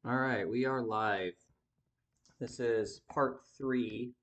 All right, we are live. This is part three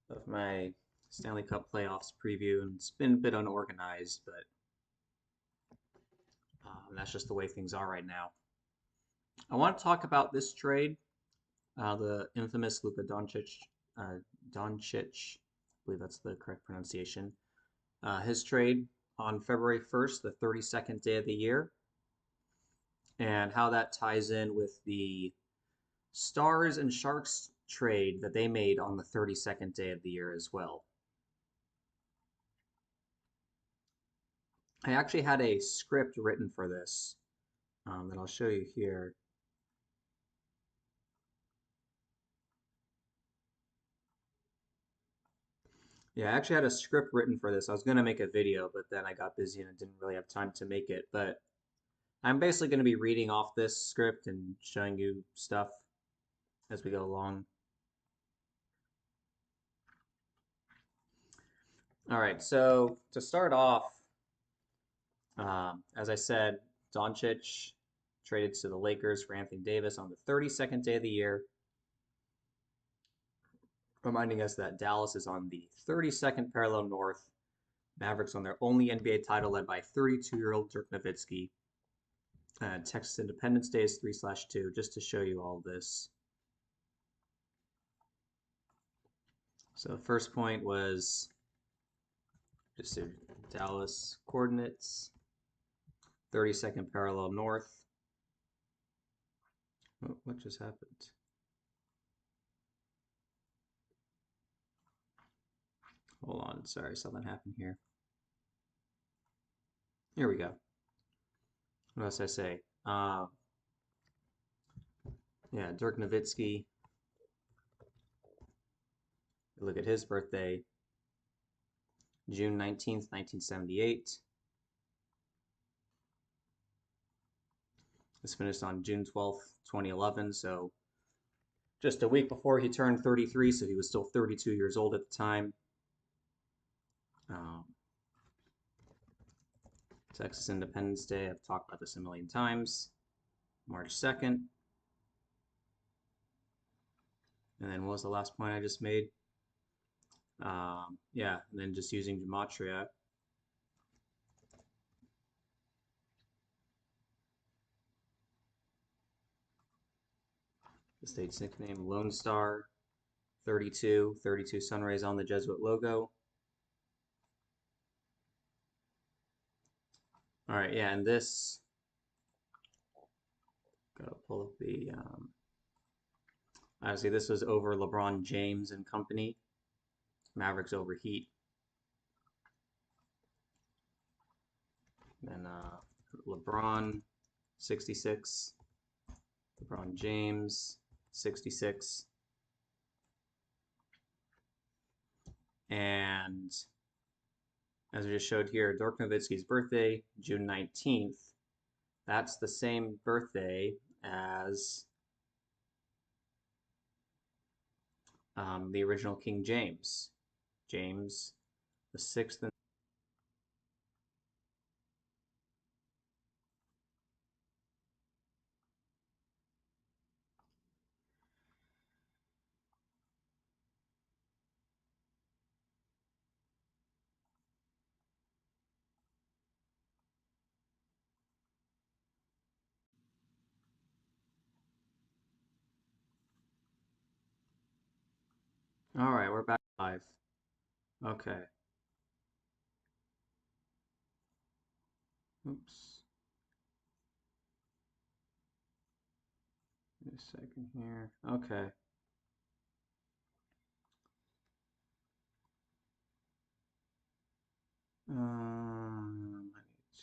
of my Stanley Cup playoffs preview, and it's been a bit unorganized, but that's just the way things are right now. I want to talk about this trade, the infamous Luka Doncic, I believe that's the correct pronunciation. His trade on February 1st, the 32nd day of the year, and how that ties in with the Stars and Sharks trade that they made on the 32nd day of the year as well. I actually had a script written for this that I'll show you here. Yeah, I actually had a script written for this. I was going to make a video, but then I got busy and I didn't really have time to make it. But I'm basically going to be reading off this script and showing you stuff as we go along. All right, so to start off, as I said, Doncic traded to the Lakers for Anthony Davis on the 32nd day of the year, reminding us that Dallas is on the 32nd parallel north. Mavericks on their only NBA title, led by 32-year-old Dirk Nowitzki. Texas Independence Day is 3/2, just to show you all this. So the first point was just Dallas coordinates, 32nd parallel north. Oh, what just happened? Hold on, sorry, something happened here. Here we go. What else I say? Yeah, Dirk Nowitzki. Look at his birthday, June 19th, 1978. This finished on June 12th, 2011, so just a week before he turned 33, so he was still 32 years old at the time. Um, Texas Independence Day, I've talked about this a million times. March 2nd. And then what was the last point I just made? Yeah, and then just using gematria. The state's nickname, Lone Star, 32, 32 sun rays on the Jesuit logo. All right, yeah, and this, gotta pull up the, obviously this was over LeBron James and company. Mavericks over Heat. Then LeBron, 66. LeBron James, 66. And as I just showed here, Dirk Nowitzki's birthday, June 19th. That's the same birthday as the original King James. James the sixth. All right, we're back live. Okay. Oops. Wait a second here. Okay. I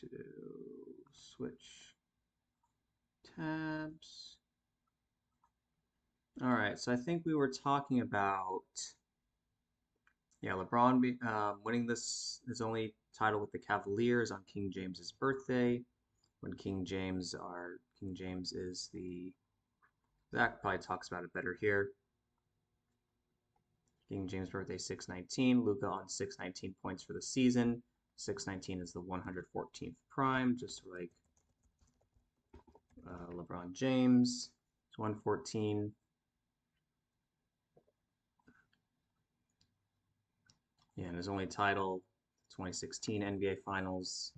need to switch tabs. All right, so I think we were talking about, yeah, LeBron winning his only title with the Cavaliers on King James's birthday. When King James is the, Zach probably talks about it better here. King James' birthday 619. Luka on 619 points for the season. 619 is the 114th prime, just like LeBron James. 114. Yeah, and his only title, 2016 NBA Finals,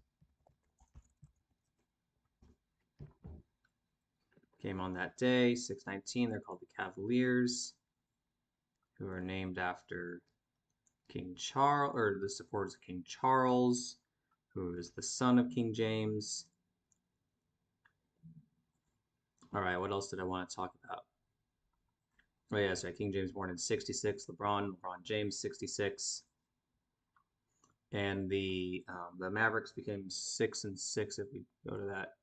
came on that day, 6/19. They're called the Cavaliers, who are named after King Charles, or the supporters of King Charles, who is the son of King James. All right, what else did I want to talk about? Oh yeah, sorry, King James born in 66, LeBron James 66. And the Mavericks became 6-6 if we go to that.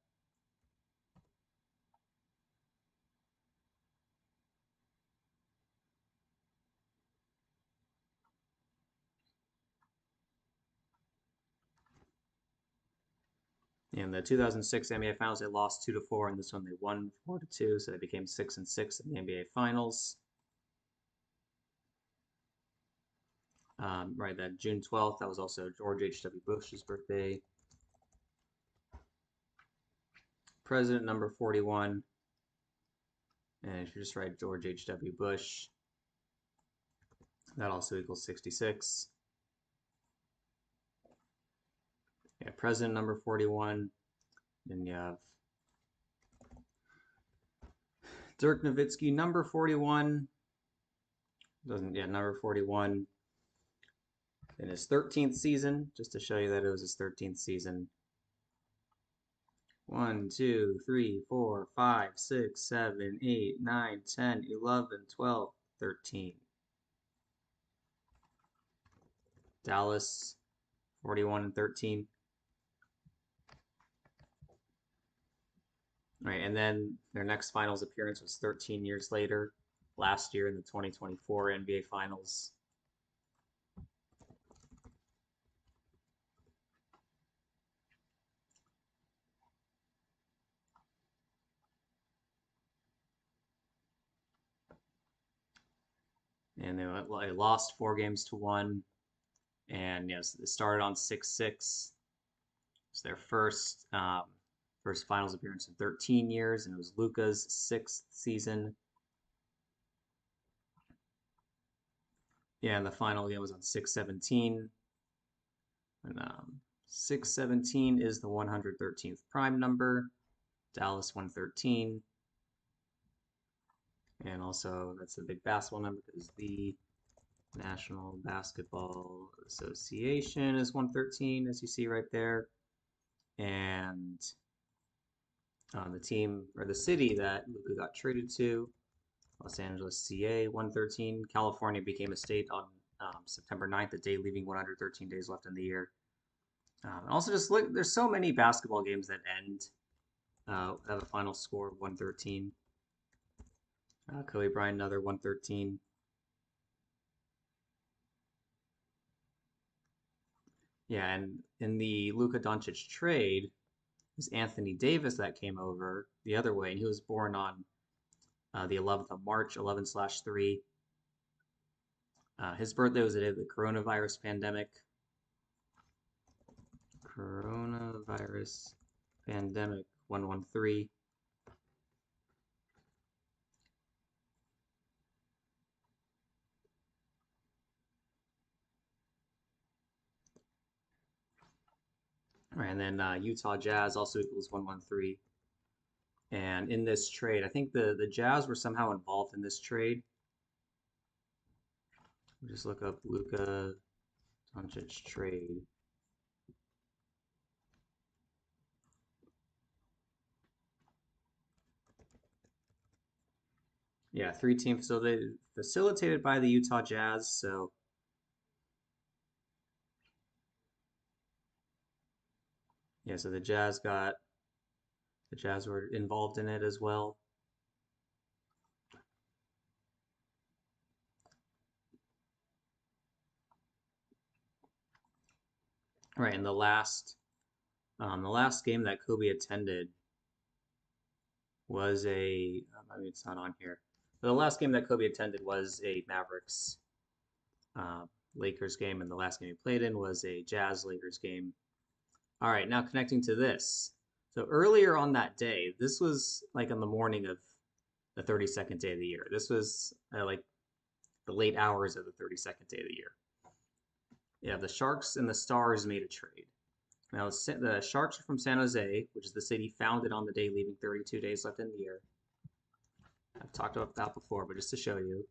In the 2006 NBA Finals, they lost 2-4, and this one they won 4-2, so they became 6-6 in the NBA Finals. Right, that June 12th, that was also George H.W. Bush's birthday. President number 41, and if you just write George H.W. Bush, that also equals 66. Yeah, president number 41, and you have Dirk Nowitzki, number 41. Number 41 in his 13th season, just to show you that it was his 13th season. 1, 2, 3, 4, 5, 6, 7, 8, 9, 10, 11, 12, 13. Dallas, 41-13. All right, and then their next finals appearance was 13 years later, last year in the 2024 NBA Finals. And they lost 4-1, and yes, it started on 6-6. It's their first finals appearance in 13 years, and it was Luka's 6th season. Yeah, and the final game was on 6/17. And 6/17 is the 113th prime number. Dallas 113. And also, that's a big basketball number because the National Basketball Association is 113, as you see right there. And the team, or the city that Luka got traded to, Los Angeles, CA, 113. California became a state on September 9th, the day leaving 113 days left in the year. And also, just look, there's so many basketball games that end have a final score of 113. Kobe Bryant, another 113. Yeah, and in the Luka Doncic trade, is Anthony Davis that came over the other way, and he was born on the 11th of March, 11/3. His birthday was the day of the coronavirus pandemic. Coronavirus pandemic 113. All right, and then Utah Jazz also equals 113. And in this trade, I think the Jazz were somehow involved in this trade. Just look up Luka Doncic trade. Yeah, 3-team facilitated by the Utah Jazz. So yeah, so the Jazz were involved in it as well. Right, and the last game that Kobe attended was I mean, it's not on here. But the last game that Kobe attended was a Mavericks Lakers game, and the last game he played in was a Jazz Lakers game. All right, now connecting to this. So earlier on that day, this was like in the morning of the 32nd day of the year. This was like the late hours of the 32nd day of the year. Yeah, the Sharks and the Stars made a trade. Now, the Sharks are from San Jose, which is the city founded on the day, leaving 32 days left in the year. I've talked about that before, but just to show you.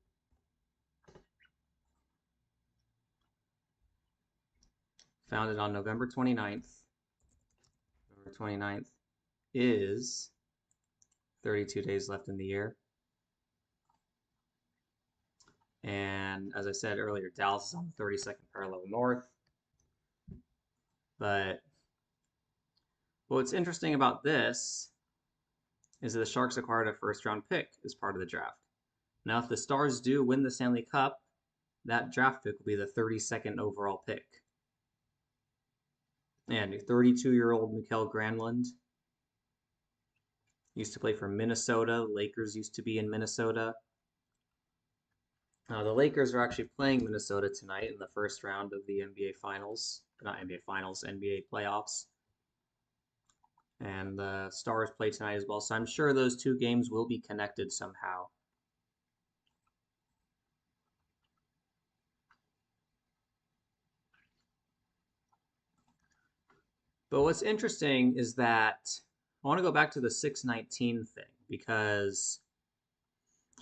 Founded on November 29th. November 29th is 32 days left in the year. And as I said earlier, Dallas is on the 32nd parallel north. But what's interesting about this is that the Sharks acquired a first-round pick as part of the draft. Now, if the Stars do win the Stanley Cup, that draft pick will be the 32nd overall pick. And 32-year-old Mikael Granlund used to play for Minnesota. Lakers used to be in Minnesota. The Lakers are actually playing Minnesota tonight in the first round of the NBA Finals. Not NBA Finals, NBA playoffs. And the Stars play tonight as well, so I'm sure those two games will be connected somehow. But what's interesting is that I want to go back to the 619 thing, because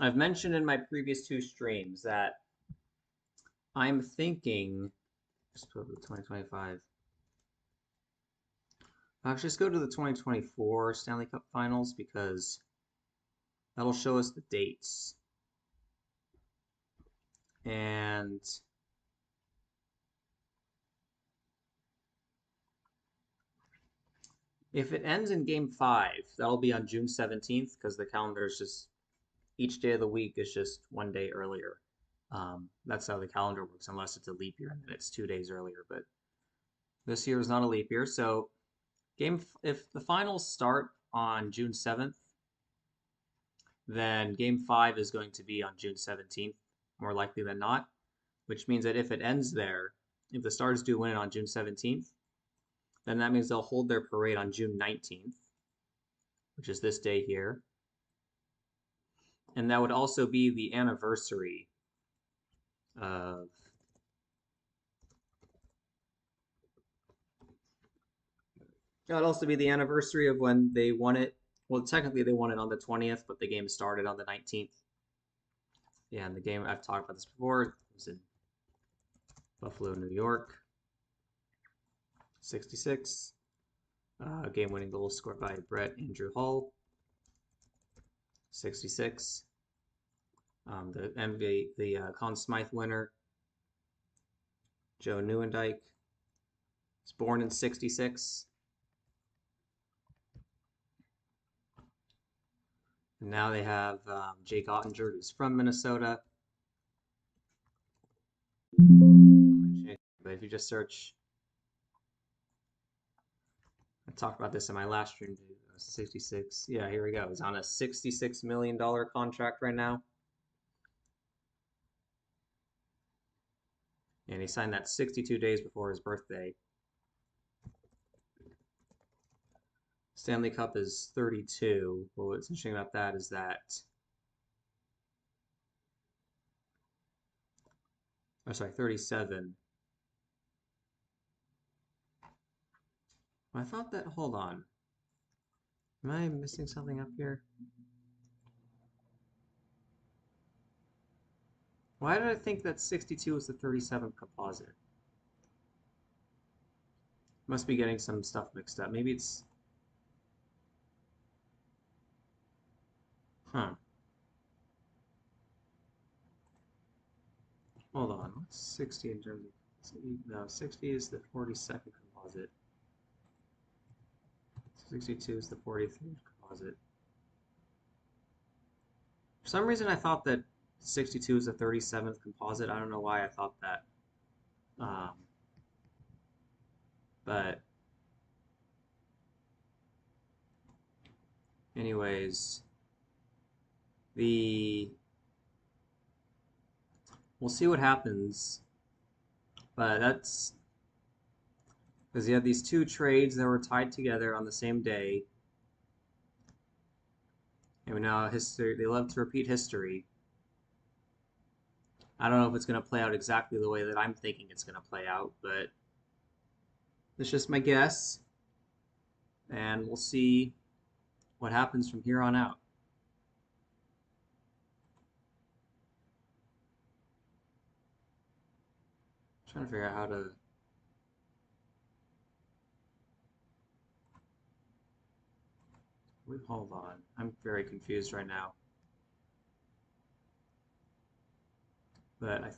I've mentioned in my previous two streams that I'm thinking, just put the 2025. Actually, just go to the 2024 Stanley Cup Finals, because that'll show us the dates. And if it ends in Game 5, that'll be on June 17th, because the calendar is just, each day of the week is just one day earlier. That's how the calendar works, unless it's a leap year and then it's 2 days earlier. But this year is not a leap year, so if the finals start on June 7th, then Game 5 is going to be on June 17th, more likely than not, which means that if it ends there, if the Stars do win it on June 17th, then that means they'll hold their parade on June 19th, which is this day here. And that would also be the anniversary of that would also be the anniversary of when they won it. Well, technically they won it on the 20th, but the game started on the 19th. Yeah, and the game, I've talked about this before, it was in Buffalo, New York. 66. Game-winning goal scored by Brett Andrew Hall. 66. The NBA, the Conn Smythe winner, Joe Nieuwendyk, was born in 66. And now they have Jake Ottinger, who's from Minnesota. But if you just search, I talked about this in my last stream, 66. Yeah, here we go. He's on a $66 million contract right now. And he signed that 62 days before his birthday. Stanley Cup is 32. Well, what's interesting about that is that, oh, sorry, 37. I thought that, hold on. Am I missing something up here? Why did I think that 62 was the 37 composite? Must be getting some stuff mixed up. Maybe it's... Huh. Hold on. What's 60 in terms of... No, 60 is the 42nd composite. 62 is the 43rd composite. For some reason I thought that 62 is the 37th composite. I don't know why I thought that. But anyways, we'll see what happens. But that's because you have these two trades that were tied together on the same day. And we know history, they love to repeat history. I don't know if it's going to play out exactly the way that I'm thinking it's going to play out, but it's just my guess, and we'll see what happens from here on out. I'm trying to figure out how to. Wait, hold on. I'm very confused right now. But I